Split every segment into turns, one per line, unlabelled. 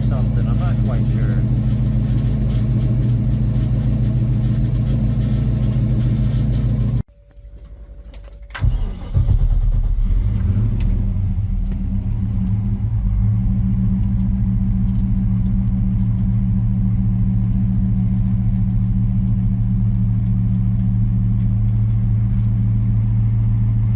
something. I'm not quite sure.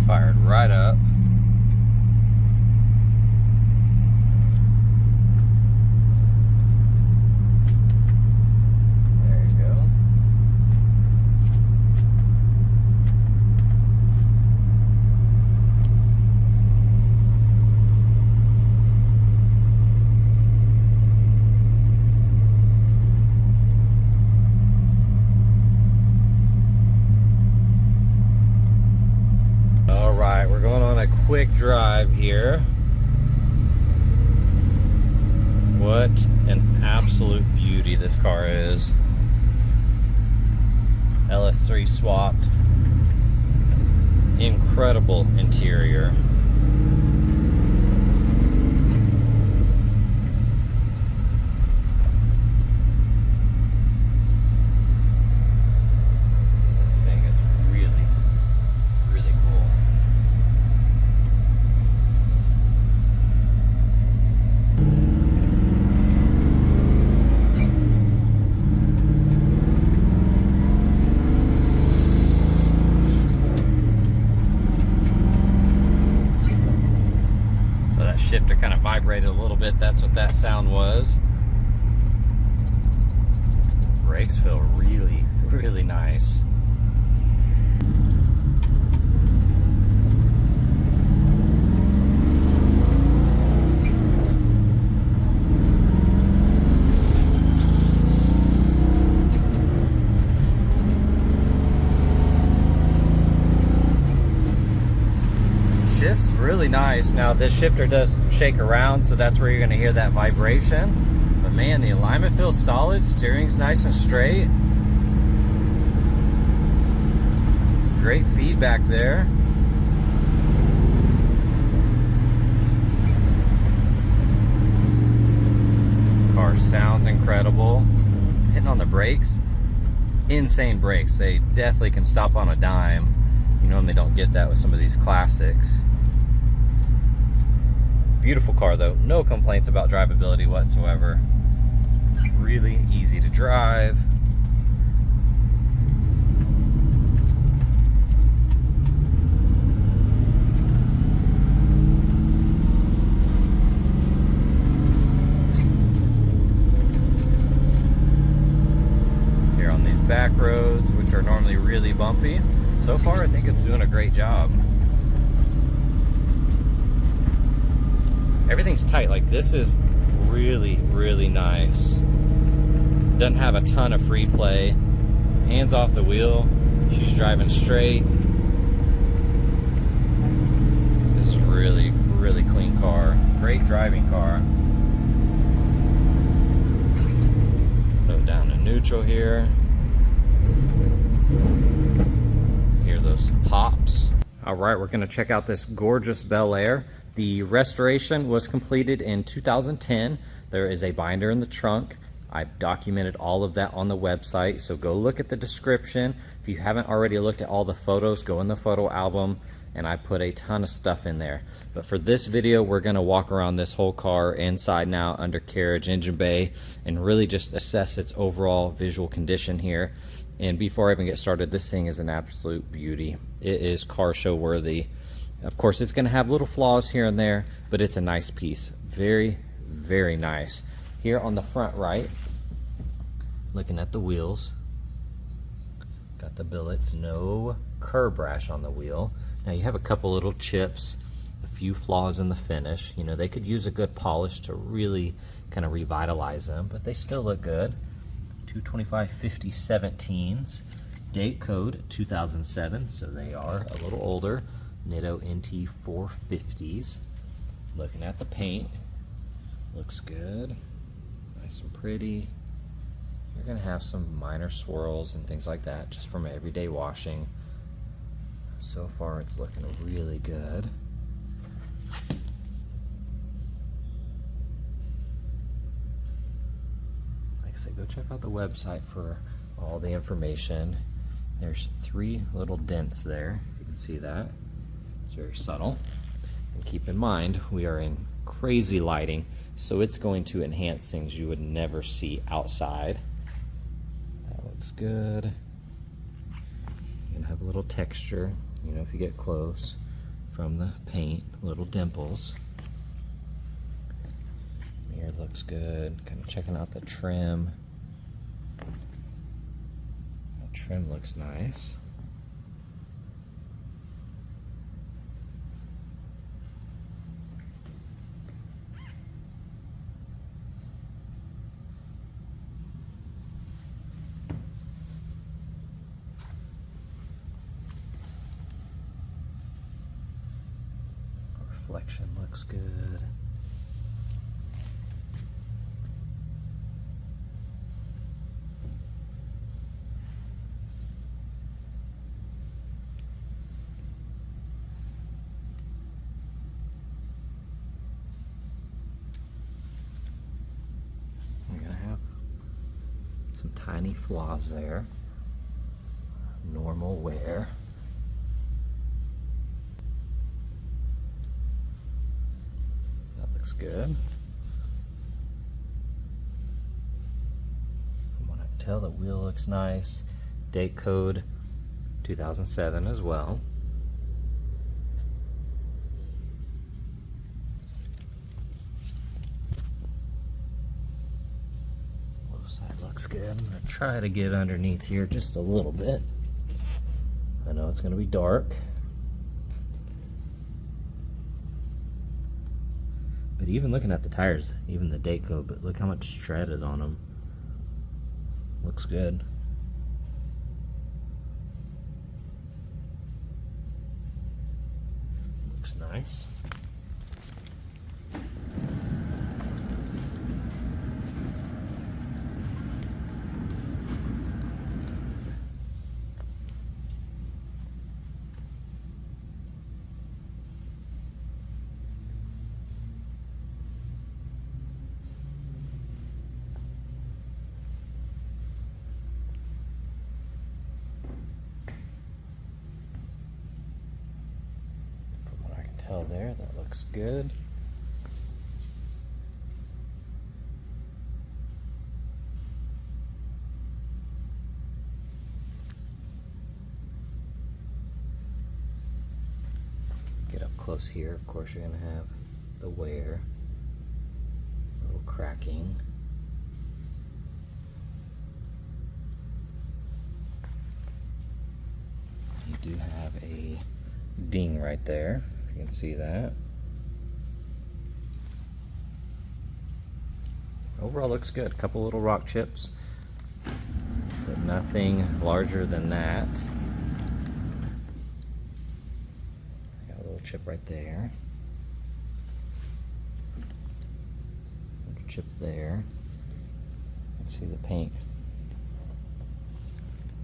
Fired right up. There you go. All right, we're going on a quick drive here. What an absolute beauty this car is. LS3 swapped. Incredible interior. This thing is really, really cool. Shifter kind of vibrated a little bit. That's what that sound was. Brakes feel really, really nice. Shifts really nice. Now this shifter does shake around, so that's where you're going to hear that vibration. But man, the alignment feels solid. Steering's nice and straight. Great feedback there. Car sounds incredible. Hitting on the brakes, insane brakes. They definitely can stop on a dime. You normally don't get that with some of these classics. Beautiful car though, no complaints about drivability whatsoever. Really easy to drive. Here on these back roads, which are normally really bumpy, so far I think it's doing a great job. Everything's tight. Like, this is really, really nice. Doesn't have a ton of free play. Hands off the wheel. She's driving straight. This is really, really clean car. Great driving car. Throw it down to neutral here. Hear those pops. All right, we're gonna check out this gorgeous Bel Air. The restoration was completed in 2010. There is a binder in the trunk. I've documented all of that on the website, so go look at the description. If you haven't already looked at all the photos, go in the photo album, and I put a ton of stuff in there. But for this video, we're gonna walk around this whole car inside and out, undercarriage, engine bay, and really just assess its overall visual condition here. And before I even get started, this thing is an absolute beauty. It is car show worthy. Of course, it's gonna have little flaws here and there, but it's a nice piece. Very, very nice. Here on the front right, looking at the wheels, got the billets, no curb rash on the wheel. Now you have a couple little chips, a few flaws in the finish. You know, they could use a good polish to really kind of revitalize them, but they still look good. 225/50 17s, date code 2007, so they are a little older. Nitto NT 450s. Looking at the paint, looks good, nice and pretty. You're gonna have some minor swirls and things like that just from everyday washing. So far it's looking really good. said, go check out the website for all the information. There's 3 little dents there, if you can see that. It's very subtle. And keep in mind, we are in crazy lighting, so it's going to enhance things you would never see outside. That looks good. You're gonna have a little texture, you know, if you get close from the paint, little dimples. Mirror looks good. Kind of checking out the trim. The trim looks nice. Reflection looks good. You're gonna have some tiny flaws there. Normal wear. Looks good. From what I can tell, the wheel looks nice. Date code 2007 as well. Both side looks good. I'm gonna try to get underneath here just a little bit. I know it's gonna be dark. But even looking at the tires, even the date code, but look how much tread is on them. Looks good. Looks nice. There, that looks good. Get up close here, of course you're going to have the wear, a little cracking. You do have a ding right there. You can see that. Overall looks good. A couple little rock chips, but nothing larger than that. Got a little chip right there. Little chip there. You can see the paint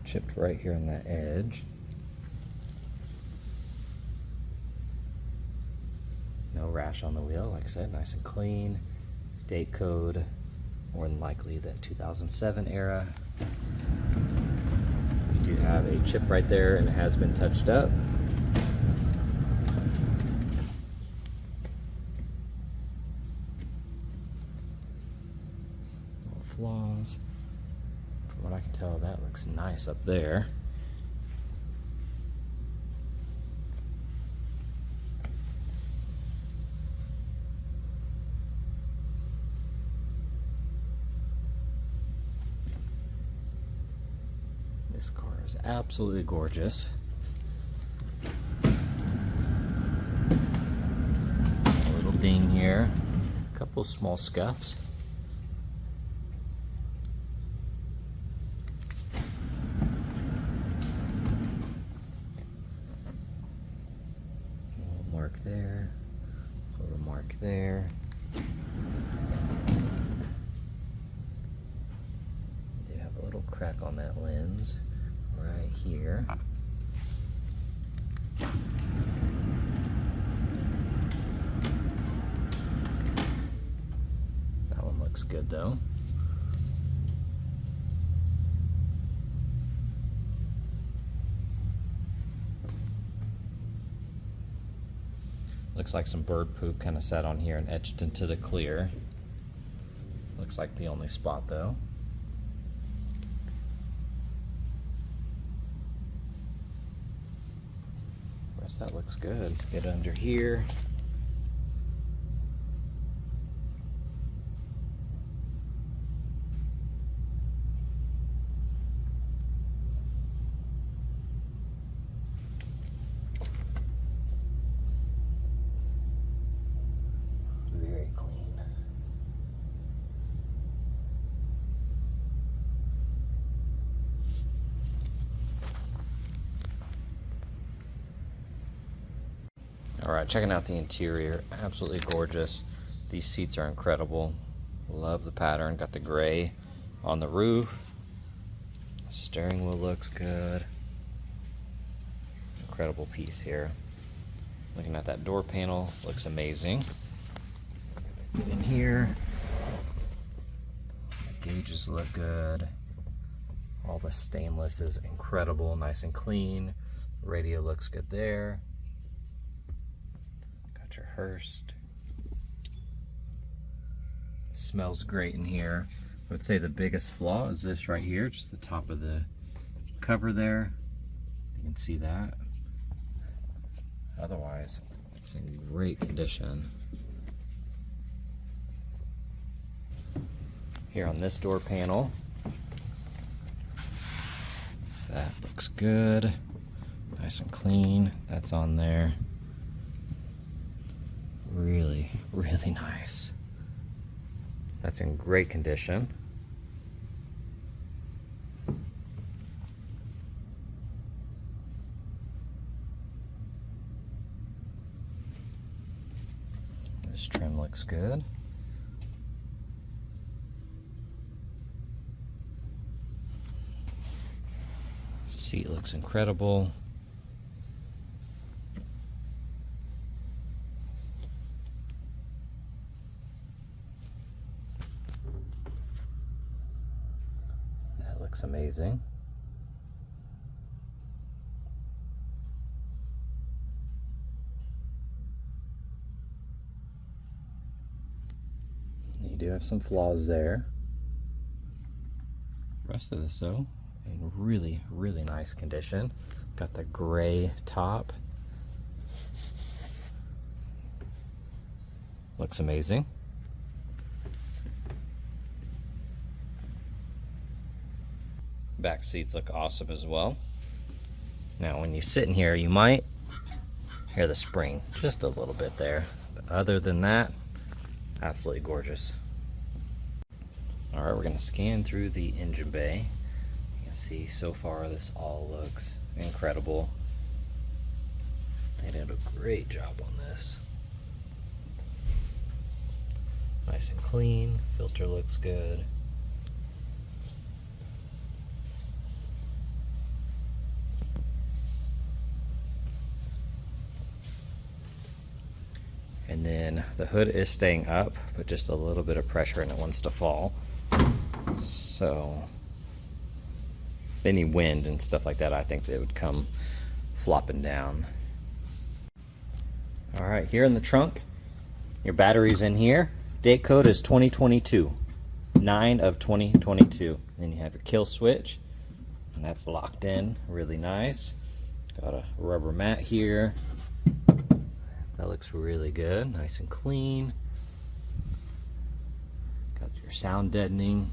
chipped right here on that edge. No rash on the wheel, like I said, nice and clean. Date code, more than likely the 2007 era. You do have a chip right there and it has been touched up. Little flaws. From what I can tell, that looks nice up there. This car is absolutely gorgeous. A little ding here, a couple small scuffs. A little mark there, a little mark there. Do have a little crack on that lens right here. That one looks good though. Looks like some bird poop kind of sat on here and etched into the clear. Looks like the only spot though. The rest that looks good. Get under here. Very clean. All right, checking out the interior, absolutely gorgeous. These seats are incredible. Love the pattern. Got the gray on the roof. Steering wheel looks good. Incredible piece here. Looking at that door panel, looks amazing. Get in here. The gauges look good. All the stainless is incredible, nice and clean. Radio looks good there. Got your Hearst. Smells great in here. I would say the biggest flaw is this right here, just the top of the cover there. You can see that. Otherwise, it's in great condition. Here on this door panel, that looks good. Nice and clean. That's on there. Really, really nice. That's in great condition. This trim looks good. Seat looks incredible. That looks amazing. You do have some flaws there. Rest of this though, in really, really nice condition. Got the gray top. Looks amazing. Back seats look awesome as well. Now when you sit in here, you might hear the spring just a little bit there. But other than that, absolutely gorgeous. All right, we're gonna scan through the engine bay. You can see so far this all looks incredible. They did a great job on this. Nice and clean, filter looks good. And then the hood is staying up, but just a little bit of pressure and it wants to fall. So any wind and stuff like that, I think they would come flopping down. All right, here in the trunk, your battery's in here. Date code is 2022, 9 of 2022. Then you have your kill switch, and that's locked in, really nice. Got a rubber mat here. That looks really good, nice and clean. Got your sound deadening.